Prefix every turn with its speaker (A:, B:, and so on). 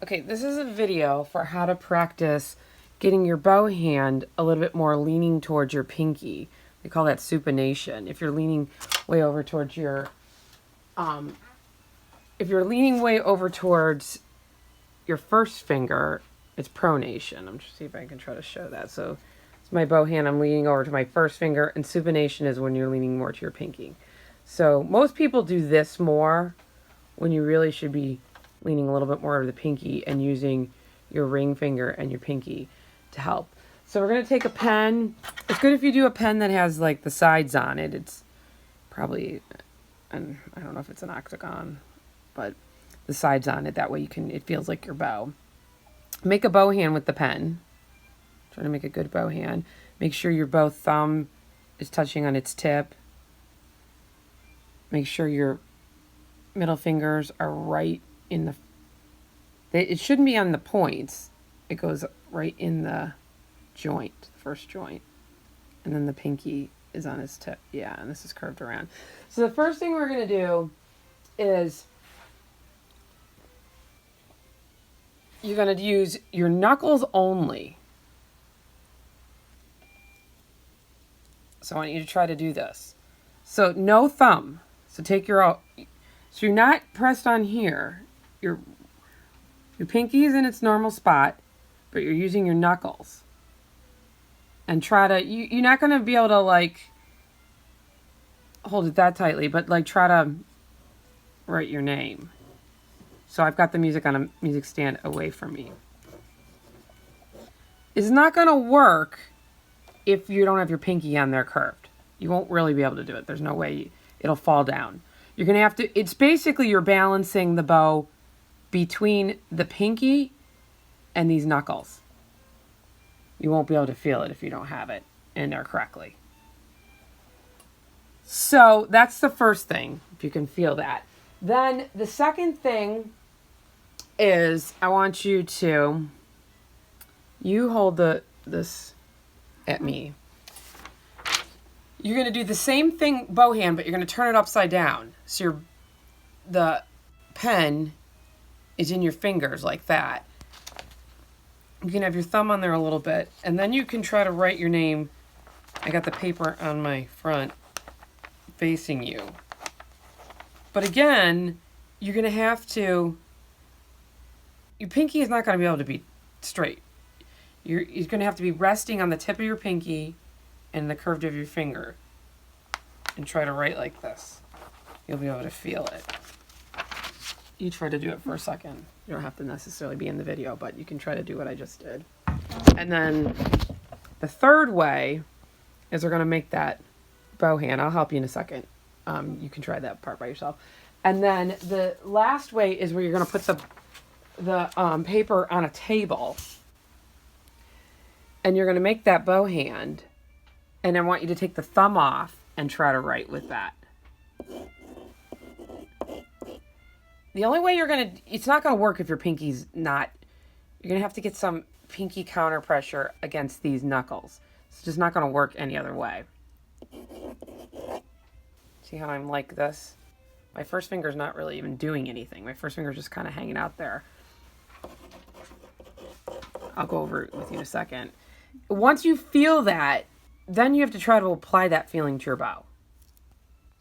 A: Okay, this is a video for how to practice getting your bow hand a little bit more leaning towards your pinky. We call that supination. If you're leaning way over towards your, if you're leaning way over towards your first finger, it's pronation. I'm just see if I can try to show that. So it's my bow hand. I'm leaning over to my first finger, and supination is when you're leaning more to your pinky. So most people do this more when you really should be leaning a little bit more of the pinky and using your ring finger and your pinky to help. So we're going to take a pen. It's good if you do a pen that has like the sides on it. It's probably, and I don't know if it's an octagon, but the sides on it. That way it feels like your bow. Make a bow hand with the pen. Try to make a good bow hand. Make sure your bow thumb is touching on its tip. Make sure your middle fingers are right in the, it shouldn't be on the points. It goes right in the joint, first joint. And then the pinky is on its tip. Yeah, and this is curved around. So the first thing we're going to do is you're going to use your knuckles only. So I want you to try to do this. So no thumb. So take your, so you're not pressed on here. Your pinky is in its normal spot, but you're using your knuckles. And try to, you're not going to be able to like hold it that tightly, but like try to write your name. So I've got the music on a music stand away from me. It's not going to work if you don't have your pinky on there curved. You won't really be able to do it. There's no way it'll fall down. You're going to have to, it's basically you're balancing the bow between the pinky and these knuckles. You won't be able to feel it if you don't have it in there correctly. So that's the first thing, if you can feel that. Then the second thing is I want you to, you hold this at me. You're going to do the same thing, bow hand, but you're going to turn it upside down. So the pen is in your fingers like that. You can have your thumb on there a little bit, and then you can try to write your name. I got the paper on my front facing you. But again, you're going to have to, your pinky is not going to be able to be straight. You're going to have to be resting on the tip of your pinky and the curve of your finger. And try to write like this. You'll be able to feel it. You try to do it for a second. You don't have to necessarily be in the video, but you can try to do what I just did. And then the third way is we're going to make that bow hand. I'll help you in a second. You can try that part by yourself. And then the last way is where you're going to put the paper on a table. And you're going to make that bow hand. And I want you to take the thumb off and try to write with that. The only way it's not going to work if your pinky's not, you're going to have to get some pinky counter pressure against these knuckles. It's just not going to work any other way. See how I'm like this? My first finger's not really even doing anything. My first finger's just kind of hanging out there. I'll go over it with you in a second. Once you feel that, then you have to try to apply that feeling to your bow.